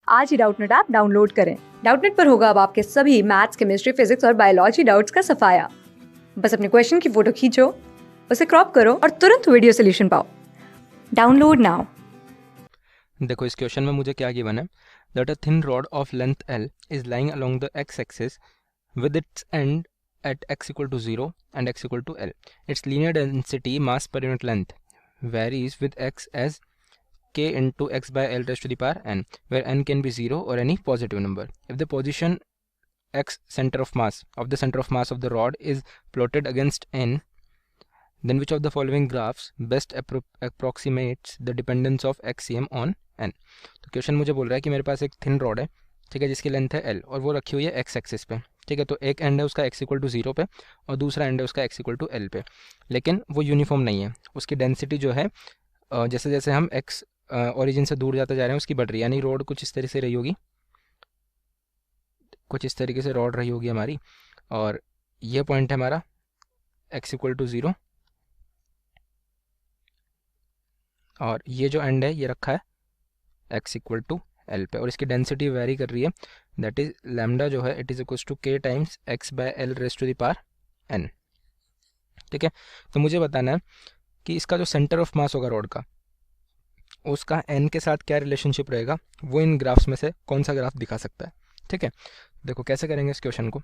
आज ही Doubtnut app download करें। Doubtnut पर होगा अब आपके सभी मैथ्स, केमिस्ट्री, फिजिक्स और बायोलॉजी डाउट्स का सफाया। बस अपने क्वेश्चन की फोटो खींचो, उसे क्रॉप करो और तुरंत वीडियो सोल्यूशन पाओ। Download now. देखो इस क्वेश्चन में मुझे क्या गिवन है, that a thin rod of length L is lying along the x axis with its end at x equal to 0 and x equal to L. Its linear density mass per unit length varies with x as k into x by L raised to the power n, where n can be 0 or any positive number. If the position x center of mass of the rod is plotted against n, then which of the following graphs best approximates the dependence of axiom on n? तो question मुझे बोल रहा है कि मेरे पास एक thin rod है, ठीक है, जिसकी लेंथ है L और वो रखी हुई है x एक्सिस पे, ठीक है। तो एक एंड है उसका x इक्वल टू 0 पे और दूसरा एंड है उसका x इक्वल टू L पे, लेकिन वो यूनिफॉर्म नहीं है। उसकी डेंसिटी जो है जैसे जैसे हम x ओरिजिन से दूर जाते जा रहे हैं उसकी बढ़ रही है, यानी रोड कुछ इस तरह से रही होगी, कुछ इस तरीके से रॉड रही होगी हमारी, और ये पॉइंट है हमारा x इक्वल टू 0 और ये जो एंड है ये रखा है x इक्वल टू L पे, और इसकी डेंसिटी वेरी कर रही है, दैट इज लैम्डा जो है it is equal to k times x by L raise to the power n, ठीक है। तो मुझे बताना है कि इसका जो सेंटर ऑफ मास होगा रॉड का, उसका n के साथ क्या रिलेशनशिप रहेगा, वो इन ग्राफ्स में से कौन सा ग्राफ दिखा सकता है, ठीक है। देखो कैसे करेंगे इस क्वेश्चन को।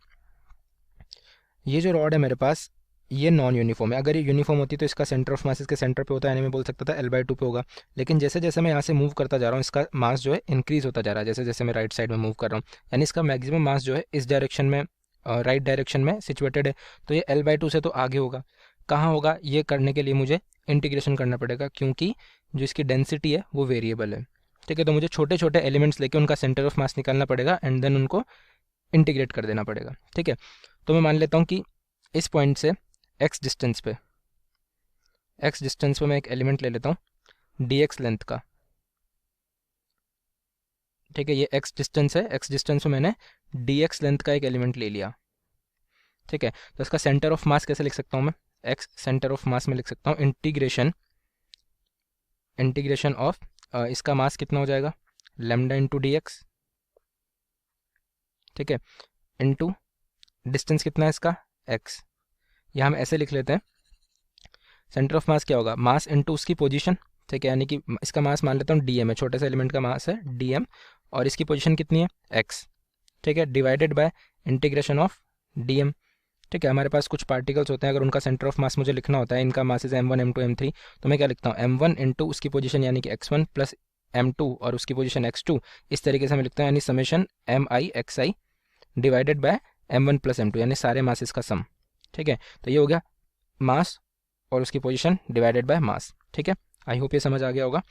ये जो रॉड है मेरे पास ये नॉन यूनिफॉर्म है। अगर ये यूनिफॉर्म होती तो इसका सेंटर ऑफ मास इसके सेंटर पे होता है, यानी मैं बोल सकता था L/2 पे होगा, लेकिन जैसे जैसे मैं यहाँ से मूव करता जा रहा हूँ इसका मास जो है इंक्रीज होता जा रहा है, जैसे जैसे मैं राइट साइड में मूव कर रहा हूँ, यानी इसका मैक्सिमम मास जो है इस डायरेक्शन में, राइट डायरेक्शन में सिचुएटेड है, तो ये L/2 से तो आगे होगा। कहाँ होगा ये करने के लिए मुझे इंटीग्रेशन करना पड़ेगा, क्योंकि जो इसकी डेंसिटी है वो वेरिएबल है, ठीक है। तो मुझे छोटे छोटे एलिमेंट्स लेके उनका सेंटर ऑफ मास निकालना पड़ेगा एंड देन उनको इंटीग्रेट कर देना पड़ेगा, ठीक है। तो मैं मान लेता हूँ कि इस पॉइंट से x डिस्टेंस पे मैं एक एलिमेंट ले लेता हूँ dx लेंथ का, ठीक है। ये x डिस्टेंस है, x डिस्टेंस में मैंने dx लेंथ का एक एलिमेंट ले लिया, ठीक है। तो इसका सेंटर ऑफ मास कैसे लिख सकता हूँ मैं, x सेंटर ऑफ मास में लिख सकता हूँ इंटीग्रेशन ऑफ इसका मास कितना हो जाएगा लैम्डा इंटू dx, ठीक है, इंटू डिस्टेंस कितना है इसका x। यहाँ हम ऐसे लिख लेते हैं, सेंटर ऑफ मास क्या होगा मास इंटू उसकी पोजीशन, ठीक है, यानी कि इसका मास मान लेता हूँ dm है, छोटे से एलिमेंट का मास है dm और इसकी पोजीशन कितनी है x, ठीक है, divided by integration of dm, ठीक है। हमारे पास कुछ पार्टिकल्स होते हैं, अगर उनका सेंटर ऑफ मास मुझे लिखना होता है, इनका mass is m1 m2 m3, तो मैं क्या लिखता हूँ m1 इंटू उसकी पोजीशन यानी कि x1 प्लस m2 और उसकी पोजीशन x2, इस तरीके से मैं लिखता हूँ, यानी summation mi xi divided by m1 plus m2, यानी सारे मासेस का सम, ठीक है। तो ये हो गया मास और उसकी पोजीशन डिवाइडेड बाय मास, ठीक है। आई होप ये समझ आ गया होगा।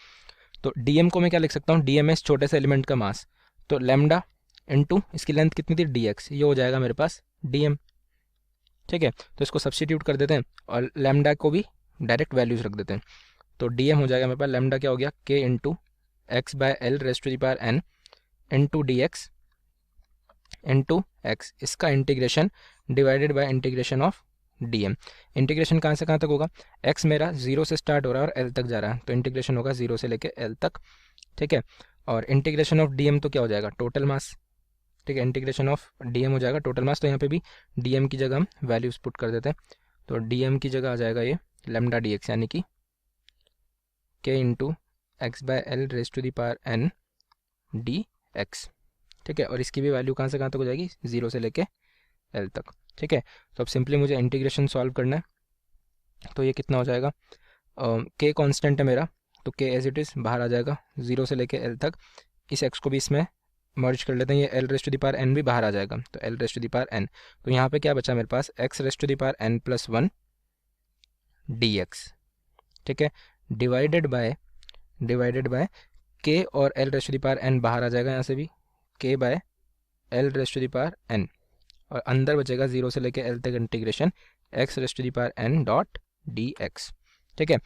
तो dm को मैं क्या लिख सकता हूँ, dm इस छोटे से एलिमेंट का मास, तो लैम्डा इंटू इसकी लेंथ कितनी थी dx, ये हो जाएगा मेरे पास dm, ठीक है। तो इसको सब्सटीट्यूट कर देते हैं और लैम्डा को भी डायरेक्ट वैल्यूज रख देते हैं, तो dm हो जाएगा मेरे पास, लैम्डा क्या हो गया k into x by L raise to the power n into dx into x, इसका integration divided by integration of dm। Integration कहाँ से कहाँ तक होगा, x मेरा 0 से स्टार्ट हो रहा है और l तक जा रहा है, तो इंटीग्रेशन होगा 0 से लेके l तक, ठीक है। और इंटीग्रेशन ऑफ dm तो क्या हो जाएगा टोटल मास, ठीक है, इंटीग्रेशन ऑफ dm हो जाएगा टोटल मास। तो यहाँ पे भी dm की जगह हम वैल्यूज पुट कर देते हैं, तो dm की जगह आ जाएगा ये लैम्डा dx, यानी कि k into x by L raise to the power n dx, ठीक है। और इसकी भी वैल्यू कहाँ से कहाँ तक हो जाएगी 0 से लेके l तक, ठीक है। तो अब सिंपली मुझे इंटीग्रेशन सॉल्व करना है, तो ये कितना हो जाएगा, k कांस्टेंट है मेरा, तो k एज इट इज़ बाहर आ जाएगा 0 से लेके l तक, इस x को भी इसमें मर्ज कर लेते हैं, ये l raise to the power n भी बाहर आ जाएगा, तो l raise to the power n, तो यहाँ पे क्या बचा मेरे पास x raise to the power n plus 1 dx, ठीक है, डिवाइडेड बाय k और l raise to the power n बाहर आ जाएगा, यहाँ से भी k by l raise to the power n, और अंदर बचेगा 0 से लेके l तक integration x raise to the power n dot dx, ठीक है।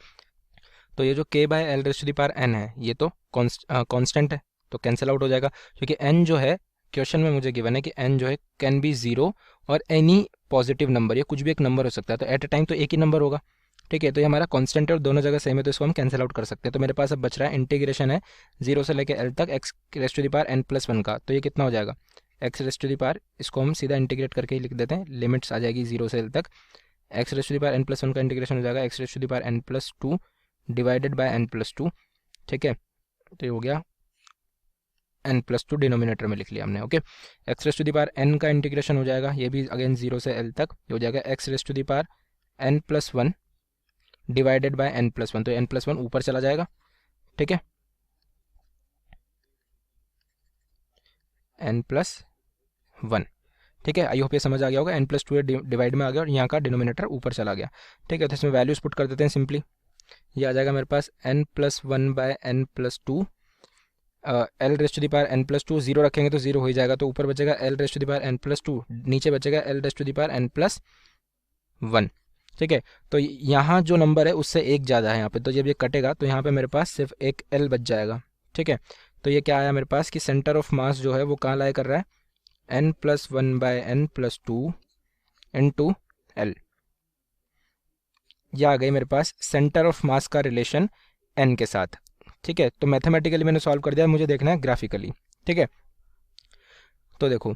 तो ये जो k by L raise to the power n है ये तो कांस्टेंट है, तो कैंसिल आउट हो जाएगा, क्योंकि n जो है क्वेश्चन में मुझे गिवन है कि n जो है कैन बी 0 और एनी पॉजिटिव नंबर, ये कुछ भी एक नंबर हो सकता है, तो एट अ टाइम तो एक ही नंबर होगा, ठीक है, तो ये हमारा कांस्टेंट है और दोनों जगह सेम है, तो इसको हम कैंसिल आउट कर सकते हैं। तो मेरे पास अब बच रहा है इंटीग्रेशन है 0 से लेकर एल तक x raise to the power n+1 का। तो ये कितना हो जाएगा, x raise to the power, इसको हम सीधा इंटीग्रेट करके ही लिख देते हैं, लिमिट्स आ जाएगी 0 से एल तक, x raise to the power n+1 का इंटीग्रेशन हो जाएगा x raise to the power n+2 divided by n+2। ठीक है, तो ये हो गया n+2 डिनोमिनेटर में लिख लिया हमने। Okay, x raise to the power n का इंटीग्रेशन हो जाएगा, ये भी अगेन 0 से l तक, ये हो जाएगा x raise to the power n+1 divided by n+1, तो n+1 ऊपर चला जाएगा। ठीक है, n+1। ठीक है, आई होप ये समझ आ गया होगा, n+2 डिवाइड में आ गया और यहाँ का डिनोमिनेटर ऊपर चला गया। ठीक है, तो इसमें वैल्यूज पुट कर देते हैं सिंपली। ये आ जाएगा मेरे पास n+1 by n+2, L raise to the power n+2, 0 रखेंगे तो 0 हो ही जाएगा, तो ऊपर बचेगा L raise to the power n+2, नीचे बचेगा L raise to the power n+1। ठीक है, तो यहाँ जो नंबर है उससे एक ज़्यादा है यहाँ पे, तो जब ये कटेगा तो यहाँ पे मेरे पास सिर्फ एक एल बच जाएगा। ठीक है, तो ये क्या आया मेरे पास कि सेंटर ऑफ मास जो है वो कहाँ लाई कर रहा है, n+1 by n+2 into L. यह आ गई मेरे पास सेंटर ऑफ मास का रिलेशन n के साथ। ठीक है, तो मैथमेटिकली मैंने सॉल्व कर दिया, मुझे देखना है ग्राफिकली। ठीक है, तो देखो,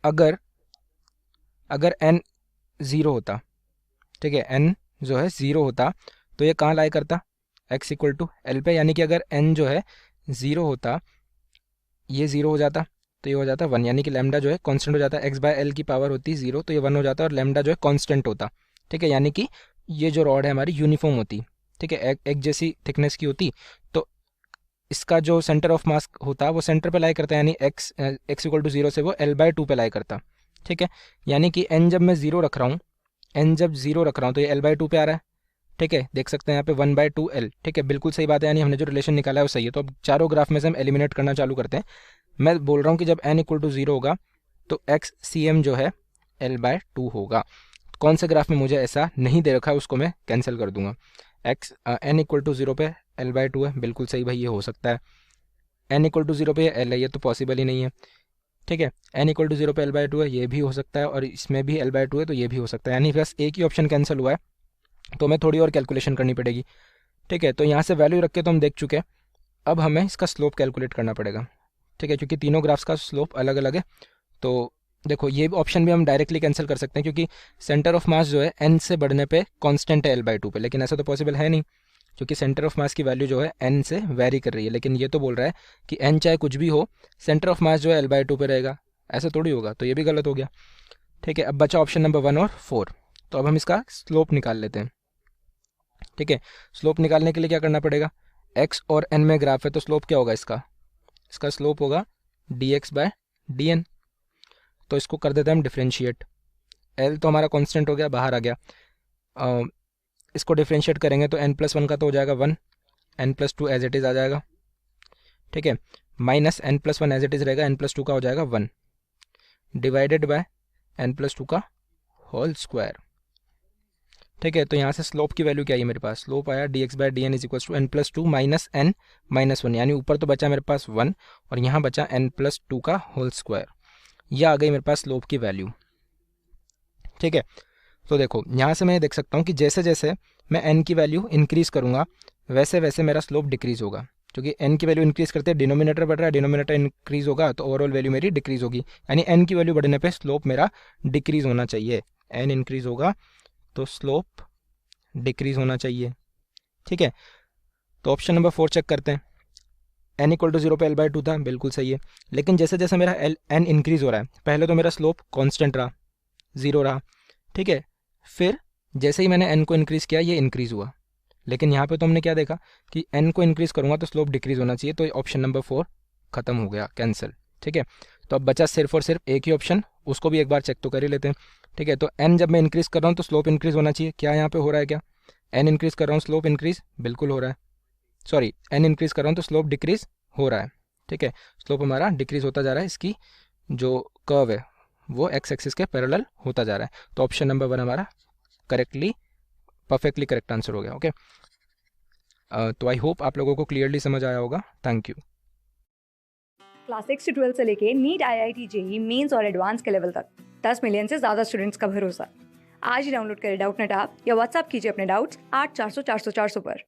अगर n 0 होता, ठीक है, n जो है 0 होता तो ये कहाँ लाई करता, x इक्वल टू एल पे, यानी कि अगर n जो है 0 होता, ये 0 हो जाता तो ये हो जाता 1, यानी कि लैम्डा जो है कांस्टेंट हो जाता, x बाय एल की पावर होती 0 तो ये 1 हो जाता और लैम्डा जो है कांस्टेंट होता। ठीक है, यानी कि ये जो रॉड है हमारी यूनिफॉर्म होती। ठीक है, एक जैसी थिकनेस की होती, तो इसका जो सेंटर ऑफ मास होता वो सेंटर पे लाई करता है, यानी x इक्वल टू 0 से वो l/2 पे लाई करता। ठीक है, यानी कि n जब मैं 0 रख रहा हूँ, n जब 0 रख रहा हूँ तो ये l/2 पे आ रहा है। ठीक है, देख सकते हैं यहाँ पे 1/2l। ठीक है, बिल्कुल सही बात है, यानी हमने जो रिलेशन निकाला है वो सही है। तो अब चारों ग्राफ में से हम एलिमिनेट करना चालू करते हैं। मैं बोल रहा हूँ कि जब n इक्वल टू 0 होगा तो XCM जो है l/2 होगा। कौन से ग्राफ में मुझे ऐसा नहीं दे रखा है उसको मैं कैंसिल कर दूंगा। n इक्वल टू 0 पे l/2 है, बिल्कुल सही भाई, ये हो सकता है। n इक्वल टू 0 पे l है, ये तो पॉसिबल ही नहीं है। ठीक है, n इक्वल टू 0 पे l/2 है, ये भी हो सकता है, और इसमें भी l/2 है तो ये भी हो सकता है, यानी बस एक ही ऑप्शन कैंसिल हुआ है, तो हमें थोड़ी और कैलकुलेशन करनी पड़ेगी। ठीक है, तो यहाँ से वैल्यू रख के तो हम देख चुके हैं, अब हमें इसका स्लोप कैलकुलेट करना पड़ेगा। ठीक है, क्योंकि तीनों ग्राफ्स का स्लोप अलग अलग है। तो देखो, ये ऑप्शन भी हम डायरेक्टली कैंसिल कर सकते हैं, क्योंकि सेंटर ऑफ मास जो है n से बढ़ने पे कांस्टेंट है l/2 पे, लेकिन ऐसा तो पॉसिबल है नहीं, क्योंकि सेंटर ऑफ मास की वैल्यू जो है n से वेरी कर रही है। लेकिन ये तो बोल रहा है कि n चाहे कुछ भी हो, सेंटर ऑफ मास जो है l/2 पे रहेगा, ऐसा थोड़ी होगा, तो ये भी गलत हो गया। ठीक है, अब बचा ऑप्शन नंबर 1 और 4, तो अब हम इसका स्लोप निकाल लेते हैं। ठीक है, स्लोप निकालने के लिए क्या करना पड़ेगा, x और n में ग्राफ है तो स्लोप क्या होगा इसका स्लोप होगा dx/dn। तो इसको कर देते हैं हम डिफ्रेंशिएट, l तो हमारा कांस्टेंट हो गया, बाहर आ गया, इसको डिफ्रेंशिएट करेंगे तो n+1 का तो हो जाएगा 1, n+2 एज इट इज़ आ जाएगा। ठीक है, minus n+1 as it is रहेगा, n+2 का हो जाएगा 1 डिवाइडेड बाय n+2 का होल स्क्वायर। ठीक है, तो यहाँ से स्लोप की वैल्यू क्या आई मेरे पास, स्लोप आया dx/dn is equals to n+2 minus n-1, यानी ऊपर तो बचा मेरे पास 1 और यहाँ बचा n+2 का होल स्क्वायर। यह आ गई मेरे पास स्लोप की वैल्यू। ठीक है, तो देखो यहाँ से मैं देख सकता हूँ कि जैसे जैसे मैं n की वैल्यू इंक्रीज़ करूँगा वैसे वैसे मेरा स्लोप डिक्रीज़ होगा, क्योंकि n की वैल्यू इंक्रीज़ करते डिनोमिनेटर बढ़ रहा है, डिनोमिनेटर इंक्रीज़ होगा तो ओवरऑल वैल्यू मेरी डिक्रीज़ होगी, यानी n की वैल्यू बढ़ने पे स्लोप मेरा डिक्रीज़ होना चाहिए। n इंक्रीज़ होगा तो स्लोप डिक्रीज़ होना चाहिए। ठीक है, तो ऑप्शन नंबर 4 चेक करते हैं। n इक्वल टू 0 पे l/2 था, बिल्कुल सही है, लेकिन जैसे जैसे मेरा n इंक्रीज़ हो रहा है, पहले तो मेरा स्लोप कांस्टेंट रहा, 0 रहा। ठीक है, फिर जैसे ही मैंने n को इंक्रीज़ किया ये इंक्रीज़ हुआ, लेकिन यहाँ पे तो हमने क्या देखा कि n को इंक्रीज़ करूँगा तो स्लोप डिक्रीज़ होना चाहिए, तो ऑप्शन नंबर 4 खत्म हो गया, कैंसिल। ठीक है, तो अब बचा सिर्फ और सिर्फ एक ही ऑप्शन, उसको भी एक बार चेक तो कर ही लेते हैं। ठीक है, तो n जब मैं इंक्रीज़ कर रहा हूँ तो स्लोप इंक्रीज़ होना चाहिए, क्या यहाँ पे हो रहा है, क्या n इंक्रीज़ कर रहा हूँ स्लोप इंक्रीज़ बिल्कुल हो रहा है, सॉरी n इंक्रीज़ कर रहा हूँ तो स्लोप डिक्रीज़ हो रहा है। ठीक है, स्लोप हमारा डिक्रीज़ होता जा रहा है, इसकी जो कर्व है वो x एक्सिस के पैरेलल होता जा रहा है, तो ऑप्शन नंबर 1 हमारा परफेक्टली करेक्ट आंसर हो गया। ओके, तो आई होप आप लोगों को क्लियरली समझ आया होगा। Thank you. क्लास 6 से 12 से लेके नीट, IIT, JEE मेंस और एडवांस के लेवल तक 10 मिलियन से ज़्यादा स्टूडेंट्स का भरोसा। आज ही डाउनलोड करें डाउटनेट ऐप या व्हाट्सएप कीजिए अपने डाउट्स 8400 400 400 पर।